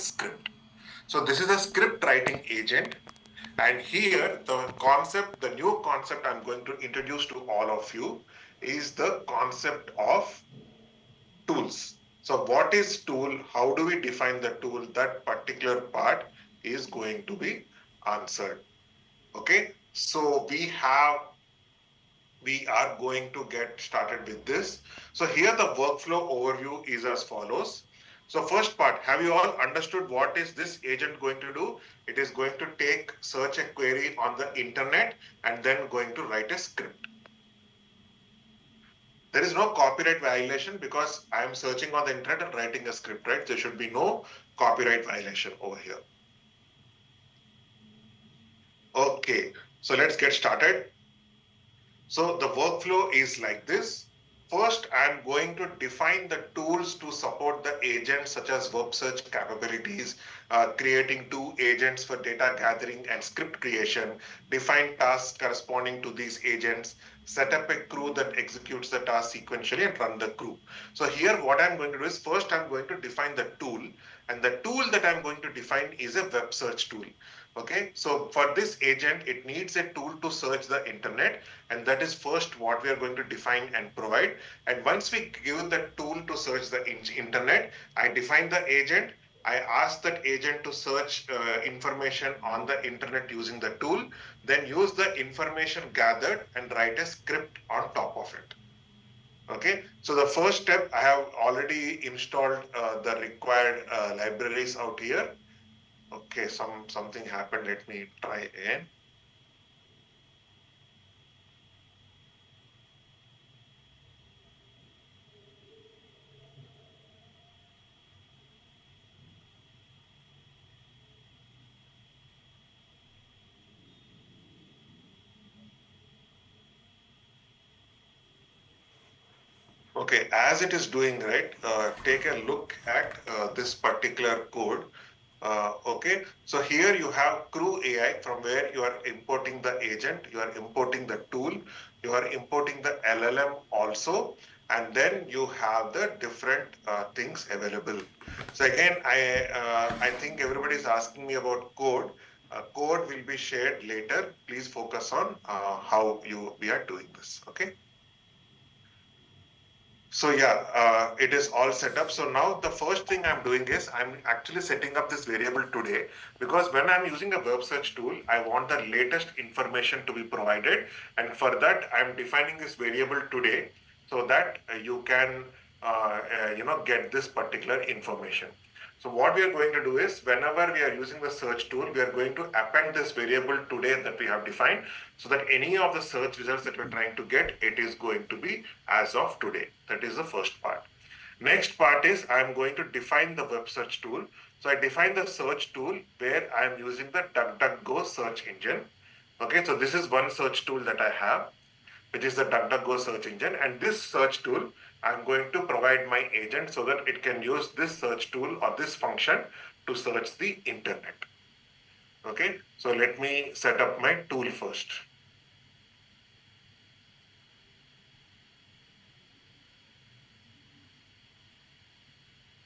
script. So this is a script writing agent. And here, the new concept I'm going to introduce to all of you is the concept of tools. So what is tool? How do we define the tool? That particular part is going to be answered. Okay. So we are going to get started with this. So here the workflow overview is as follows. So first part, have you all understood what is this agent going to do? It is going to search a query on the internet and then going to write a script. There is no copyright violation because I am searching on the internet and writing a script, right? There should be no copyright violation over here. Okay, so let's get started. So the workflow is like this. First, I'm going to define the tools to support the agents such as verb search capabilities, creating two agents for data gathering and script creation, define tasks corresponding to these agents, set up a crew that executes the task sequentially and run the crew. So here what I'm going to do is first I'm going to define the tool, and the tool that I'm going to define is a web search tool. Okay, so for this agent, it needs a tool to search the internet, and that is first what we are going to define and provide. And once we give the tool to search the internet, I define the agent. I ask that agent to search information on the internet using the tool, then use the information gathered and write a script on top of it. Okay, so the first step, I have already installed the required libraries out here. Okay, something happened. Let me try again. Okay, as it is doing, right, take a look at this particular code. Okay, so here you have CrewAI from where you are importing the agent, you are importing the tool, you are importing the LLM also, and then you have the different things available. So again, I think everybody is asking me about code. Code will be shared later. Please focus on how we are doing this. Okay. So yeah, it is all set up. So now the first thing I'm doing is I'm actually setting up this variable today, because when I'm using a web search tool, I want the latest information to be provided. And for that, I'm defining this variable today so that you can, get this particular information. So what we are going to do is whenever we are using the search tool, we are going to append this variable today that we have defined, so that any of the search results that we're trying to get, it is going to be as of today. That is the first part. Next part is I'm going to define the web search tool. So I define the search tool where I'm using the DuckDuckGo search engine. Okay, so this is one search tool that I have, which is the DuckDuckGo search engine. And this search tool, I'm going to provide my agent so that it can use this search tool or this function to search the internet. Okay, so let me set up my tool first.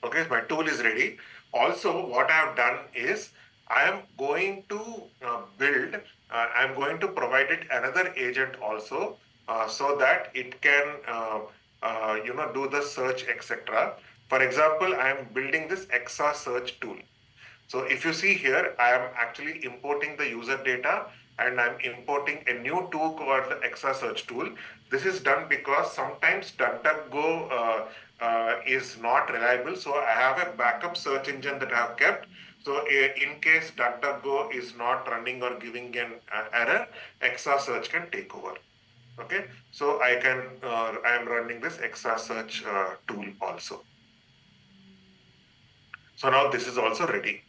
Okay, my tool is ready. Also, what I have done is I am going to I'm going to provide it another agent also, so that it can, do the search, etc. For example, I am building this EXA search tool. So if you see here, I am actually importing the user data and I'm importing a new tool called the EXA search tool. This is done because sometimes DuckDuckGo is not reliable. So I have a backup search engine that I have kept. So in case DuckDuckGo is not running or giving an error, EXA search can take over. Okay, so I am running this EXA search tool also. So now this is also ready.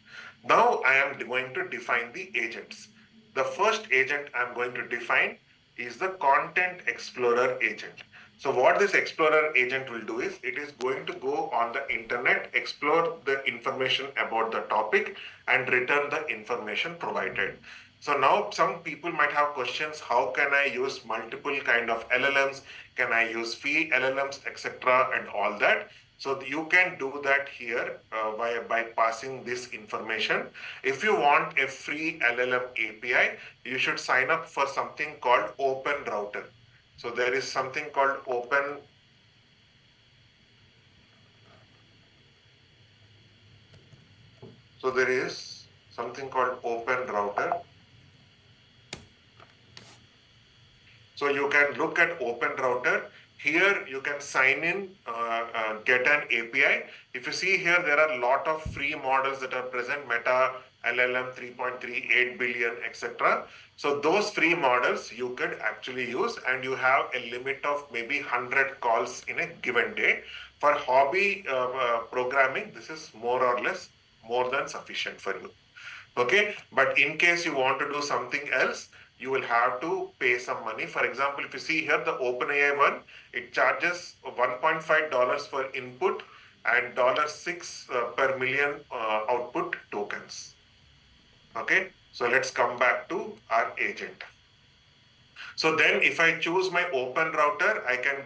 Now I am going to define the agents. The first agent I'm going to define is the Content Explorer agent. So what this Explorer agent will do is it is going to go on the internet, explore the information about the topic and return the information provided. So now some people might have questions, how can I use multiple kind of LLMs? Can I use free LLMs, etc. and all that? So you can do that here by passing this information. If you want a free LLM API, you should sign up for something called Open Router. So there is something called Open. So there is something called Open Router. So you can look at Open Router. Here you can sign in, get an API. If you see here, there are a lot of free models that are present, Meta, LLM 3.3, 8 billion, etc. So those free models you could actually use, and you have a limit of maybe 100 calls in a given day. For hobby programming, this is more or less more than sufficient for you. Okay, but in case you want to do something else, you will have to pay some money. For example, if you see here, the OpenAI one, it charges $1.5 for input and $6 per million output tokens. Okay, so let's come back to our agent. So then if I choose my open router, I can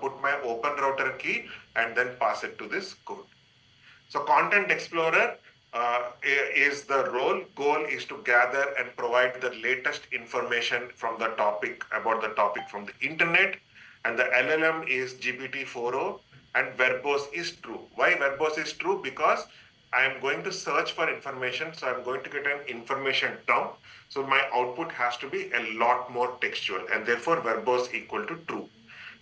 put my open router key and then pass it to this code. So Content Explorer is the goal is to gather and provide the latest information from the topic, about the topic from the internet. And the LLM is GPT-4o, and verbose is true. Why verbose is true? Because I am going to search for information. So I'm going to get an information dump. So my output has to be a lot more textual, and therefore verbose equal to true.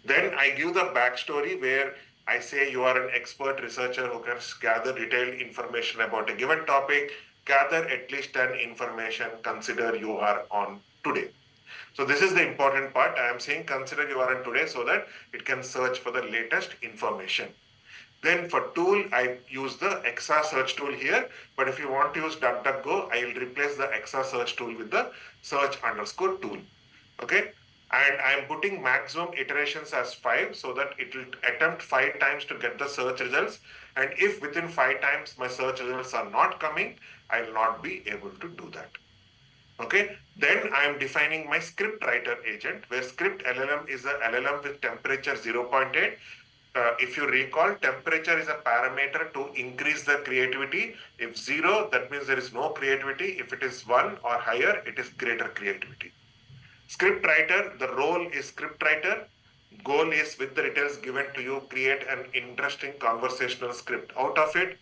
Then I give the backstory where I say you are an expert researcher who can gather detailed information about a given topic, gather at least 10 information, consider you are on today. So this is the important part. I am saying consider you are on today so that it can search for the latest information. Then for tool, I use the EXA search tool here. But if you want to use DuckDuckGo, I will replace the EXA search tool with the search underscore tool. Okay. And I'm putting maximum iterations as 5 so that it will attempt 5 times to get the search results. And if within 5 times my search results are not coming, I will not be able to do that. Okay, then I am defining my script writer agent, where script LLM is a LLM with temperature 0.8. If you recall, temperature is a parameter to increase the creativity. If 0, that means there is no creativity. If it is 1 or higher, it is greater creativity. Script writer, the role is script writer. Goal is, with the details given to you, create an interesting conversational script out of it.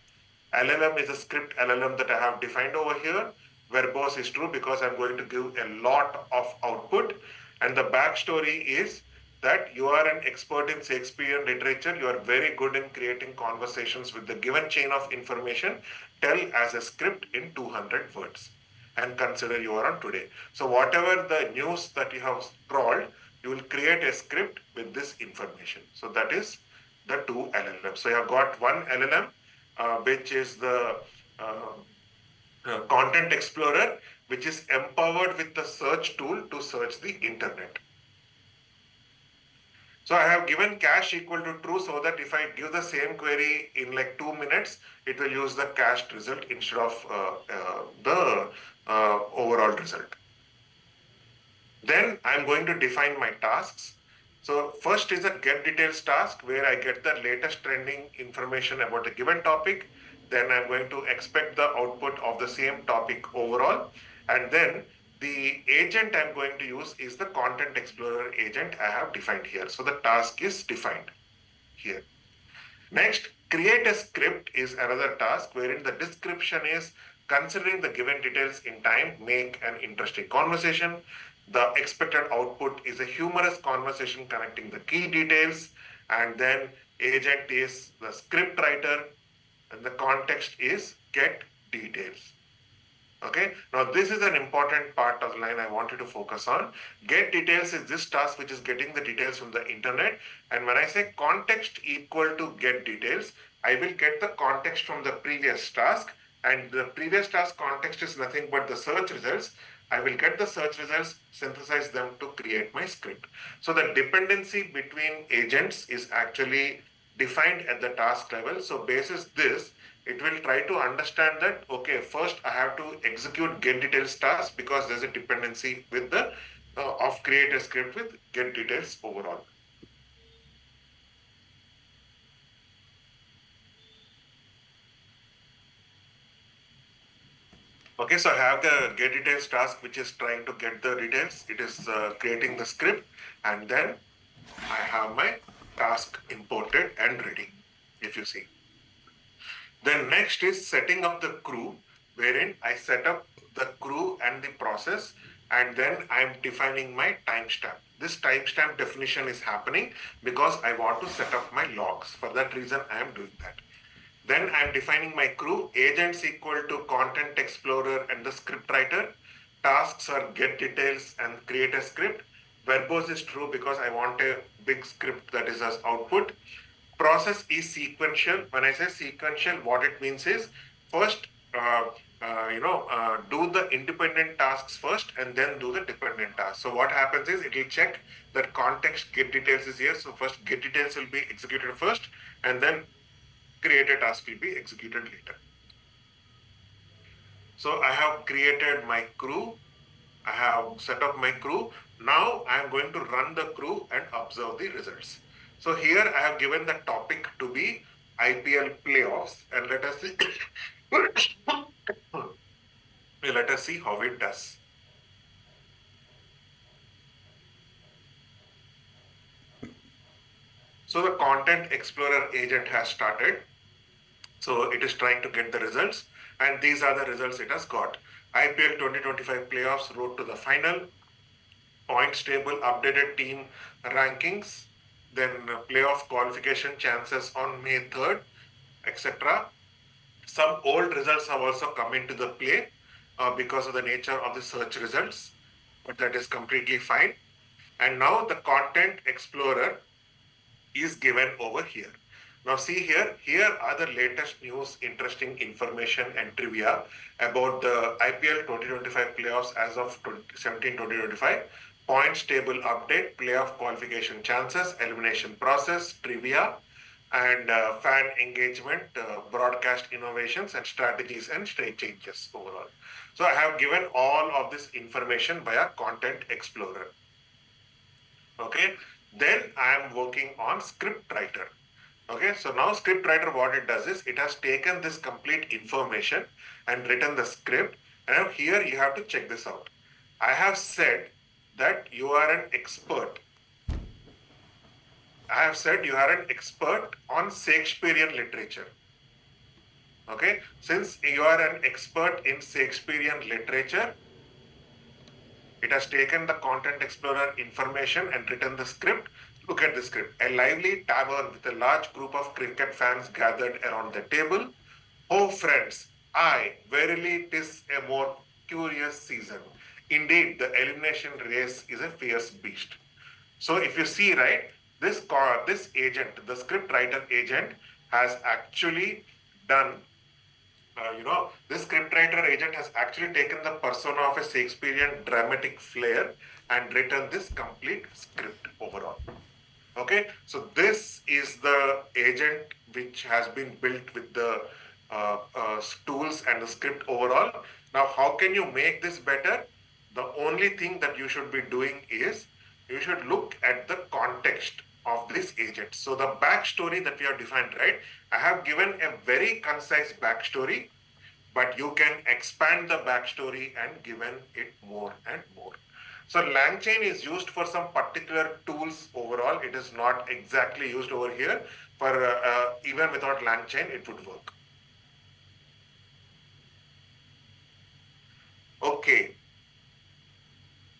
LLM is a script LLM that I have defined over here. Verbose is true because I'm going to give a lot of output. And the backstory is that you are an expert in Shakespearean literature. You are very good in creating conversations with the given chain of information. Tell as a script in 200 words and consider you are on today. So whatever the news that you have scrolled, you will create a script with this information. So that is the two LLMs. So you have got one LLM, which is the Content Explorer, which is empowered with the search tool to search the internet. So I have given cache equal to true so that if I give the same query in like 2 minutes, it will use the cached result instead of the overall result. Then I'm going to define my tasks. So first is a get details task where I get the latest trending information about a given topic. Then I'm going to expect the output of the same topic overall. And then the agent I'm going to use is the Content Explorer agent I have defined here. So the task is defined here. Next, create a script is another task wherein the description is considering the given details in time, make an interesting conversation. The expected output is a humorous conversation connecting the key details. And then agent is the script writer and the context is get details. Okay, now this is an important part of the line I want you to focus on. Get details is this task which is getting the details from the internet. And when I say context equal to get details, I will get the context from the previous task. And the previous task context is nothing but the search results. I will get the search results, synthesize them to create my script. So the dependency between agents is actually defined at the task level. So basis this, it will try to understand that, okay, first I have to execute get details task because there's a dependency with the of create a script with get details overall. Okay, so I have the get details task, which is trying to get the details. It is creating the script, and then I have my task imported and ready, if you see. Then next is setting up the crew, wherein I set up the crew and the process, and then I'm defining my timestamp. This timestamp definition is happening because I want to set up my logs. For that reason, I am doing that. Then I'm defining my crew. Agents equal to content explorer and the script writer. Tasks are get details and create a script. Verbose is true because I want a big script that is as output. Process is sequential. When I say sequential, what it means is first, do the independent tasks first and then do the dependent tasks. So what happens is it will check that context get details is here. So first get details will be executed first, and then create a task will be executed later. So I have created my crew. I have set up my crew. Now I am going to run the crew and observe the results. So here I have given the topic to be IPL playoffs, and let us see. Let us see how it does. So the Content Explorer agent has started. So it is trying to get the results, and these are the results it has got. IPL 2025 playoffs road to the final, points table, updated team rankings, then playoff qualification chances on May 3rd, etc. Some old results have also come into the play because of the nature of the search results, but that is completely fine. And now the Content Explorer is given over here. Now see here are the latest news, interesting information and trivia about the IPL 2025 playoffs as of 2017-2025. Points table update, playoff qualification chances, elimination process, trivia, and fan engagement, broadcast innovations and strategies and state changes overall. So I have given all of this information via Content Explorer. Okay, then I am working on script writer. Okay, so now script writer, what it does is it has taken this complete information and written the script. And now here you have to check this out. I have said that you are an expert. I have said you are an expert on Shakespearean literature. Okay, since you are an expert in Shakespearean literature, it has taken the Content Explorer information and written the script. Look at the script. A lively tavern with a large group of cricket fans gathered around the table. Oh, friends, aye, verily 'tis a more curious season. Indeed, the elimination race is a fierce beast. So if you see, right, this agent, the script writer agent, has actually done this scriptwriter agent has actually taken the persona of a Shakespearean dramatic flair and written this complete script overall. Okay, so this is the agent which has been built with the tools and the script overall. Now, how can you make this better? The only thing that you should be doing is you should look at the context of this agent. So the backstory that we have defined, right? I have given a very concise backstory, but you can expand the backstory and given it more and more. So LangChain is used for some particular tools overall. It is not exactly used over here. For even without LangChain, it would work. Okay.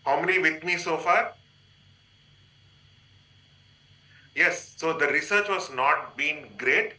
How many with me so far? Yes. So the research was not been great,